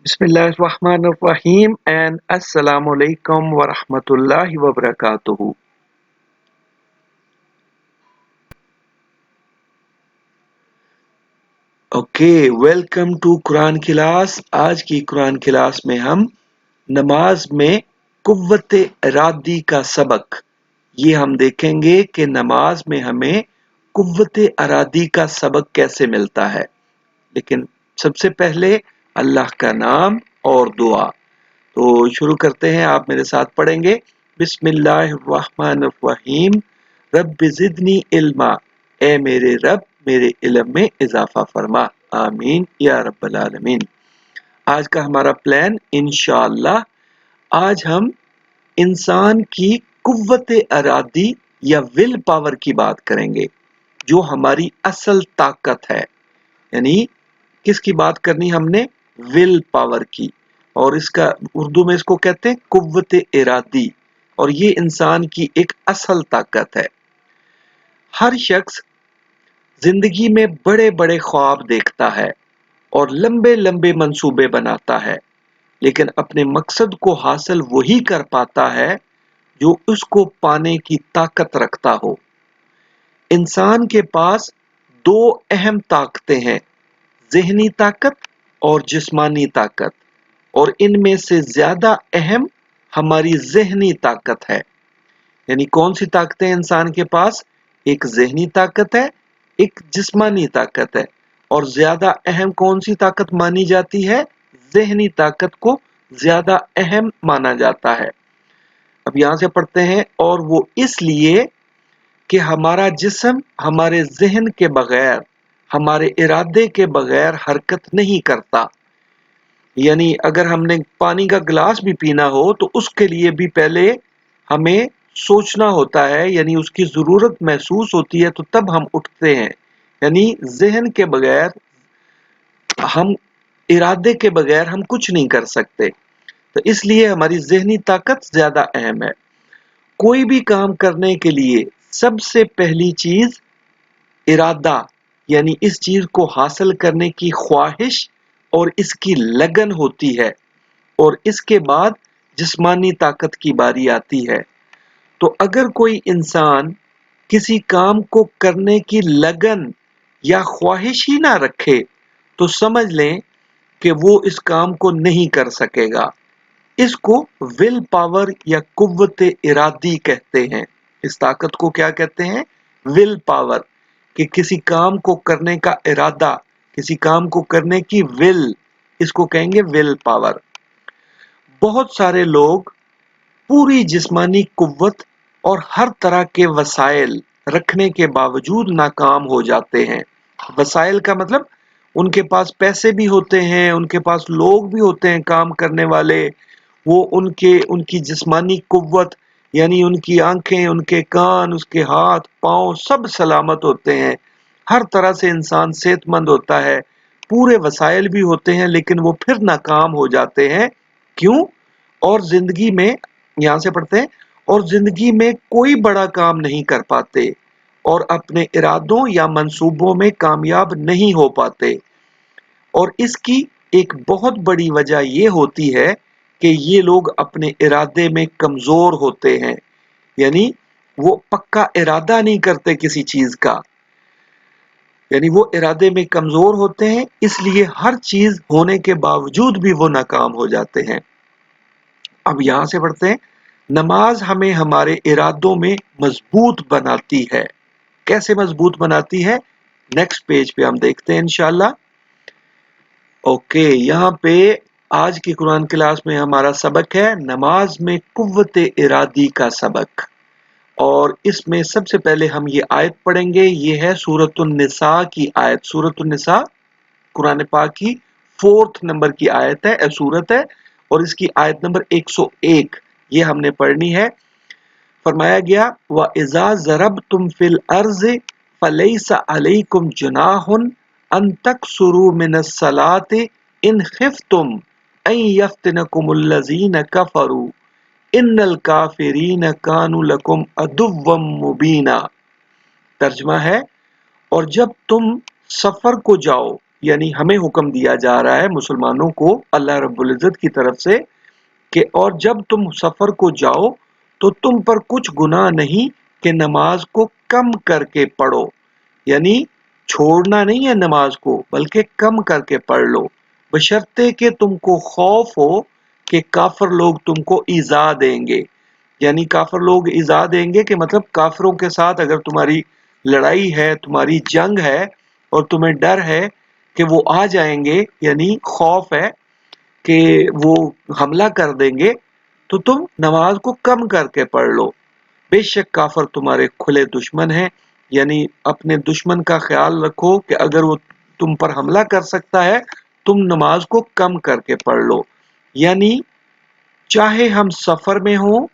Bismillahirrahmanirrahim and Assalamu alaikum wa rahmatullahi wa barakatuhu. Welcome to Quran class. आज की Quran class में हम नमाज में कुव्वत इरादी का सबक ये हम देखेंगे कि नमाज में हमें कुव्वत इरादी का सबक कैसे मिलता है। लेकिन सबसे पहले अल्लाह का नाम और दुआ। तो शुरू करते हैं, आप मेरे साथ पढ़ेंगे। बिस्मिल्लाहिर्रहमानिर्रहीम। रब्बि ज़िदनी इल्मा, ए मेरे रब मेरे इल्म में इजाफा फरमा। आमीन या रब्बल आलमीन। आज का हमारा प्लान इंशाअल्लाह, आज हम इंसान की कुव्वत इरादी या विल पावर की बात करेंगे, जो हमारी असल ताकत है। यानी किसकी बात करनी हमने? विल पावर की। और इसका उर्दू में इसको कहते हैं कुव्वत इरादी, और ये इंसान की एक असल ताकत है। हर शख्स जिंदगी में बड़े बड़े ख्वाब देखता है और लंबे लंबे मंसूबे बनाता है, लेकिन अपने मकसद को हासिल वही कर पाता है जो उसको पाने की ताकत रखता हो। इंसान के पास दो अहम ताकतें हैं, ज़हनी ताकत और जिस्मानी ताकत, और इनमें से ज्यादा अहम हमारी ज़हनी ताकत है। यानी कौन सी ताकतें इंसान के पास? एक ज़हनी ताकत है, एक जिस्मानी ताकत है, और ज्यादा अहम कौन सी ताकत मानी जाती है? ज़हनी ताकत को ज्यादा अहम माना जाता है। अब यहां से पढ़ते हैं, और वो इसलिए कि हमारा जिस्म हमारे ज़हन के बगैर, हमारे इरादे के बगैर हरकत नहीं करता। यानी अगर हमने पानी का गिलास भी पीना हो तो उसके लिए भी पहले हमें सोचना होता है, यानी उसकी जरूरत महसूस होती है, तो तब हम उठते हैं। यानी ज़हन के बगैर, हम इरादे के बगैर हम कुछ नहीं कर सकते। तो इसलिए हमारी ज़हनी ताकत ज्यादा अहम है। कोई भी काम करने के लिए सबसे पहली चीज इरादा, यानी इस चीज को हासिल करने की ख्वाहिश और इसकी लगन होती है, और इसके बाद जिस्मानी ताकत की बारी आती है। तो अगर कोई इंसान किसी काम को करने की लगन या ख्वाहिश ही ना रखे, तो समझ लें कि वो इस काम को नहीं कर सकेगा। इसको विल पावर या कुव्वत इरादी कहते हैं। इस ताकत को क्या कहते हैं? Will power. कि किसी काम को करने का इरादा, किसी काम को करने की विल, इसको कहेंगे विल पावर। बहुत सारे लोग पूरी जिस्मानी कुव्वत और हर तरह के वसाइल रखने के बावजूद नाकाम हो जाते हैं। वसाइल का मतलब उनके पास पैसे भी होते हैं, उनके पास लोग भी होते हैं काम करने वाले। वो उनकी जिस्मानी कुव्वत, यानी उनकी आंखें, उनके कान, उसके हाथ पांव सब सलामत होते हैं। हर तरह से इंसान सेहतमंद होता है, पूरे वसाइल भी होते हैं, लेकिन वो फिर नाकाम हो जाते हैं। क्यों? और जिंदगी में, यहां से पढ़ते हैं, और जिंदगी में कोई बड़ा काम नहीं कर पाते और अपने इरादों या मंसूबों में कामयाब नहीं हो पाते। और इसकी एक बहुत बड़ी वजह ये होती है कि ये लोग अपने इरादे में कमजोर होते हैं। यानी वो पक्का इरादा नहीं करते किसी चीज का, यानी वो इरादे में कमजोर होते हैं, इसलिए हर चीज होने के बावजूद भी वो नाकाम हो जाते हैं। अब यहां से पढ़ते हैं, नमाज हमें हमारे इरादों में मजबूत बनाती है। कैसे मजबूत बनाती है? नेक्स्ट पेज पे हम देखते हैं इंशाल्लाह। ओके, यहाँ पे आज की कुरान क्लास में हमारा सबक है नमाज में कुव्वत इरादी का सबक। और इसमें सबसे पहले हम ये आयत पढ़ेंगे। ये है सूरतुन निसा की आयत। सूरतुन निसा कुरान पाक की 4th नंबर की आयत है, सूरत है, और इसकी आयत नंबर 101 ये हमने पढ़नी है। फरमाया गया, व इज़ा ज़रबतुम फिल अर्ज़ फलैसा अलैकुम जुनाहुन अन तकसुरू मिनस सलाति इन खिफ्तुम अन यफ्तिनकुमुल्लज़ीना कफरू इन्नल काफिरीन कानू लकुम अदुव्वम मुबीना। तर्जमा है, और जब तुम सफर को जाओ یعنی ہمیں حکم دیا جا رہا ہے مسلمانوں کو اللہ رب العزت کی طرف سے کہ اور جب تم سفر کو جاؤ تو تم پر کچھ گناہ نہیں کہ نماز کو کم کر کے پڑھو، یعنی چھوڑنا نہیں ہے نماز کو بلکہ کم کر کے پڑھ لو، بشرطے کہ تم کو خوف ہو کہ کافر لوگ تم کو ایذا دیں گے، یعنی کافر لوگ ایذا دیں گے کہ مطلب کافروں کے ساتھ اگر تمہاری لڑائی ہے، تمہاری جنگ ہے اور تمہیں ڈر ہے کہ وہ آ جائیں گے، یعنی خوف ہے کہ وہ حملہ کر دیں گے، تو تم نماز کو کم کر کے پڑھ لو، بے شک کافر تمہارے کھلے دشمن ہیں، یعنی اپنے دشمن کا خیال رکھو کہ اگر وہ تم پر حملہ کر سکتا ہے تم نماز کو کم کر کے پڑھ لو، یعنی چاہے ہم سفر میں ہوں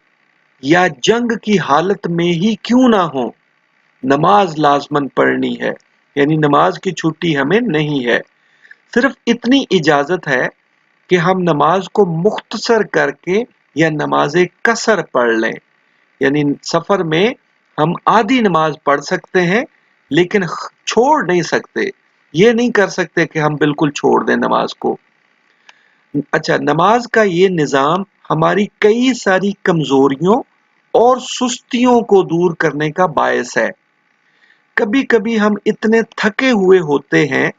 یا جنگ کی حالت میں ہی کیوں نہ ہوں نماز لازمن پڑھنی ہے، یعنی نماز کی چھٹی ہمیں نہیں ہے، صرف اتنی اجازت ہے کہ ہم نماز کو مختصر کر کے یا نماز قصر پڑھ لیں، یعنی سفر میں ہم آدھی نماز پڑھ سکتے ہیں لیکن چھوڑ نہیں سکتے، یہ نہیں کر سکتے کہ ہم بالکل چھوڑ دیں نماز کو۔ اچھا، نماز کا یہ نظام ہماری کئی ساری کمزوریوں اور سستیوں کو دور کرنے کا باعث ہے۔ کبھی کبھی ہم اتنے تھکے ہوئے ہوتے ہیں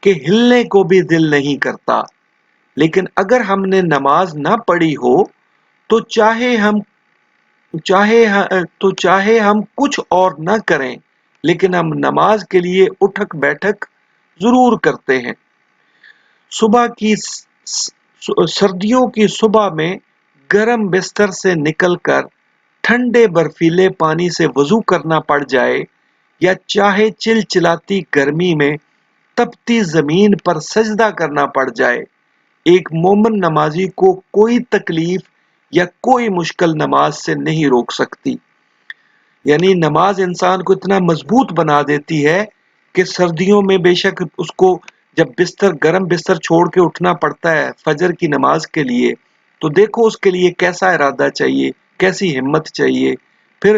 کہ ہلنے کو بھی دل نہیں کرتا، لیکن اگر ہم نے نماز نہ پڑھی ہو تو چاہے ہم کچھ اور نہ کریں لیکن ہم نماز کے لیے اٹھک بیٹھک ضرور کرتے ہیں۔ صبح کی سردیوں کی صبح میں گرم بستر سے نکل کر ٹھنڈے برفیلے پانی سے وضو کرنا پڑ جائے یا چاہے چلچلاتی گرمی میں تپتی زمین پر سجدہ کرنا پڑ جائے، ایک مومن نمازی کو کوئی تکلیف یا کوئی مشکل نماز سے نہیں روک سکتی، یعنی نماز انسان کو اتنا مضبوط بنا دیتی ہے کہ سردیوں میں بے شک اس کو جب گرم بستر چھوڑ کے اٹھنا پڑتا ہے فجر کی نماز کے لیے تو دیکھو اس کے لیے کیسا ارادہ چاہیے، کیسی ہمت چاہیے، پھر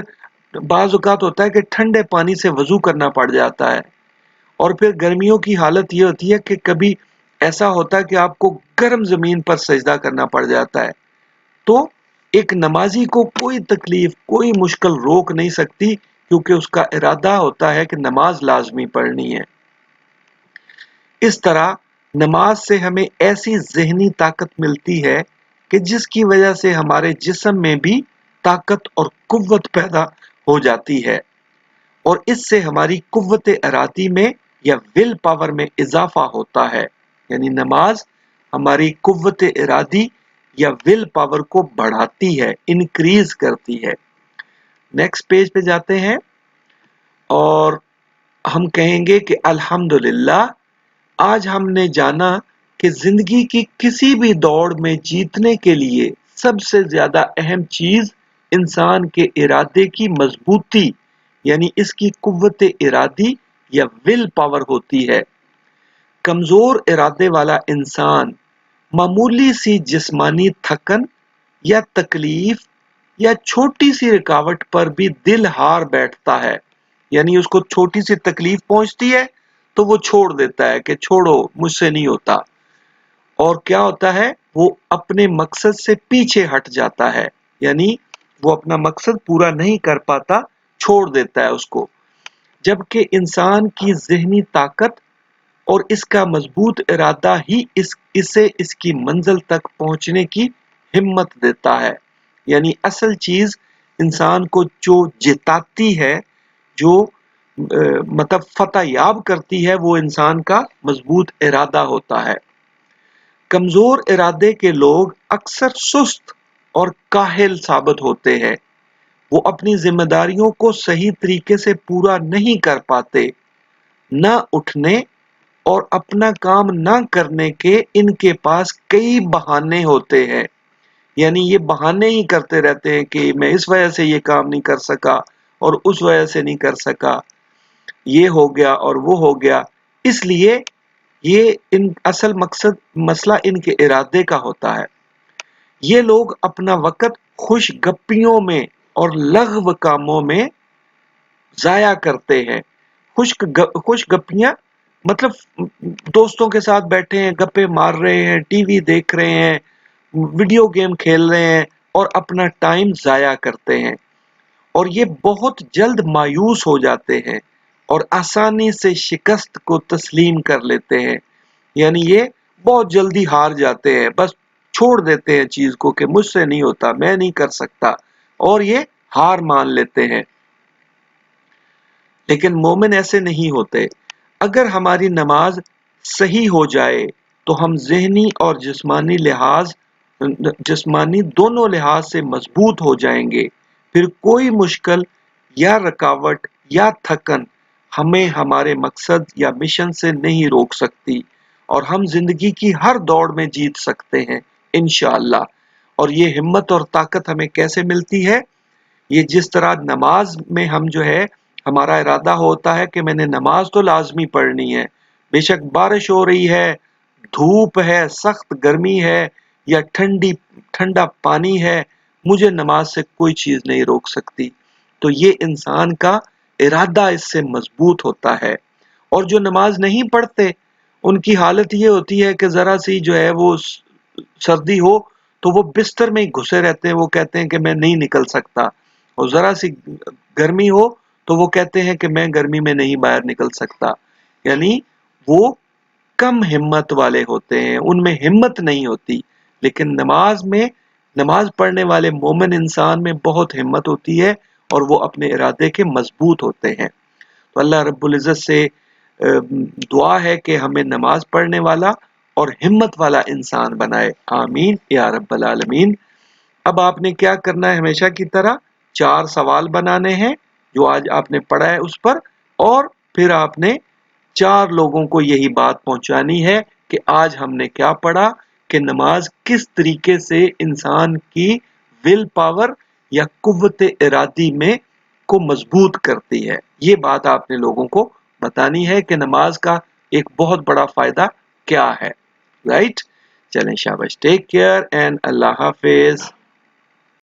بعض اوقات ہوتا ہے کہ ٹھنڈے پانی سے وضو کرنا پڑ جاتا ہے، اور پھر گرمیوں کی حالت یہ ہوتی ہے کہ کبھی ایسا ہوتا ہے کہ آپ کو گرم زمین پر سجدہ کرنا پڑ جاتا ہے، تو ایک نمازی کو کوئی تکلیف کوئی مشکل روک نہیں سکتی کیونکہ اس کا ارادہ ہوتا ہے کہ نماز لازمی پڑھنی ہے۔ اس طرح نماز سے ہمیں ایسی ذہنی طاقت ملتی ہے کہ جس کی وجہ سے ہمارے جسم میں بھی طاقت اور قوت پیدا ہو جاتی ہے، اور اس سے ہماری قوت ارادی میں یا ول پاور میں اضافہ ہوتا ہے، یعنی نماز ہماری قوت ارادی یا ول پاور کو بڑھاتی ہے، انکریز کرتی ہے۔ نیکسٹ پیج پہ جاتے ہیں اور ہم کہیں گے کہ الحمدللہ آج ہم نے جانا کہ زندگی کی کسی بھی دوڑ میں جیتنے کے لیے سب سے زیادہ اہم چیز انسان کے ارادے کی مضبوطی یعنی اس کی قوت ارادی یا ول پاور ہوتی ہے۔ کمزور ارادے والا انسان معمولی سی جسمانی تھکن یا تکلیف یا چھوٹی سی رکاوٹ پر بھی دل ہار بیٹھتا ہے، یعنی اس کو چھوٹی سی تکلیف پہنچتی ہے تو وہ چھوڑ دیتا ہے کہ چھوڑو مجھ سے نہیں ہوتا، اور کیا ہوتا ہے وہ اپنے مقصد سے پیچھے ہٹ جاتا ہے، یعنی وہ اپنا مقصد پورا نہیں کر پاتا، چھوڑ دیتا ہے اس کو، جبکہ انسان کی ذہنی طاقت اور اس کا مضبوط ارادہ ہی اسے اس کی منزل تک پہنچنے کی ہمت دیتا ہے، یعنی اصل چیز انسان کو جو جتاتی ہے، جو مطلب فتح یاب کرتی ہے، وہ انسان کا مضبوط ارادہ ہوتا ہے۔ کمزور ارادے کے لوگ اکثر سست اور کاہل ثابت ہوتے ہیں، وہ اپنی ذمہ داریوں کو صحیح طریقے سے پورا نہیں کر پاتے، نہ اٹھنے اور اپنا کام نہ کرنے کے ان کے پاس کئی بہانے ہوتے ہیں، یعنی یہ بہانے ہی کرتے رہتے ہیں کہ میں اس وجہ سے یہ کام نہیں کر سکا اور اس وجہ سے نہیں کر سکا، یہ ہو گیا اور وہ ہو گیا، اس لیے یہ اصل مسئلہ ان کے ارادے کا ہوتا ہے۔ یہ لوگ اپنا وقت خوش گپیوں میں اور لغو کاموں میں ضائع کرتے ہیں۔ خوش گپیاں मतलब दोस्तों के साथ बैठे हैं, गप्पे मार रहे हैं, टीवी देख रहे हैं, वीडियो गेम खेल रहे हैं और अपना टाइम जाया करते हैं, और ये बहुत जल्द मायूस हो जाते हैं और आसानी से शिकस्त को तस्लीम कर लेते हैं। यानी ये बहुत जल्दी हार जाते हैं, बस छोड़ देते हैं चीज को कि मुझसे नहीं होता, मैं नहीं कर सकता, और ये हार मान लेते हैं। लेकिन मोमिन ऐसे नहीं होते। अगर हमारी नमाज सही हो जाए तो हम ज़हनी और जिस्मानी दोनों लिहाज से मजबूत हो जाएंगे। फिर कोई मुश्किल या रुकावट या थकन हमें हमारे मकसद या मिशन से नहीं रोक सकती, और हम जिंदगी की हर दौड़ में जीत सकते हैं इंशाअल्लाह। और ये हिम्मत और ताकत हमें कैसे मिलती है? ये जिस तरह नमाज में हम जो है, हमारा इरादा होता है कि मैंने नमाज तो लाजमी पढ़नी है, बेशक बारिश हो रही है, धूप है, सख्त गर्मी है, या ठंडा पानी है, मुझे नमाज से कोई चीज नहीं रोक सकती। तो ये इंसान का इरादा इससे मजबूत होता है। और जो नमाज नहीं पढ़ते, उनकी हालत ये होती है कि जरा सी जो है वो सर्दी हो तो वो बिस्तर में ही घुसे रहते हैं, वो कहते हैं कि मैं नहीं निकल सकता, और जरा सी गर्मी हो तो वो कहते हैं कि मैं गर्मी में नहीं बाहर निकल सकता। यानी वो कम हिम्मत वाले होते हैं, उनमें हिम्मत नहीं होती। लेकिन नमाज पढ़ने वाले मोमिन इंसान में बहुत हिम्मत होती है, और वो अपने इरादे के मजबूत होते हैं। तो अल्लाह रब्बुल इज़्ज़त से दुआ है कि हमें नमाज पढ़ने वाला और हिम्मत वाला इंसान बनाए। आमीन या रब्बल आलमीन। अब आपने क्या करना है, हमेशा की तरह 4 सवाल बनाने हैं जो आज आपने पढ़ा है उस पर, और फिर आपने 4 लोगों को यही बात पहुंचानी है कि आज हमने क्या पढ़ा, कि नमाज किस तरीके से इंसान की विल पावर या कुव्वत इरादी में को मजबूत करती है। ये बात आपने लोगों को बतानी है कि नमाज का एक बहुत बड़ा फायदा क्या है। राइट? चलें, शाबाश, take care and Allah Hafiz.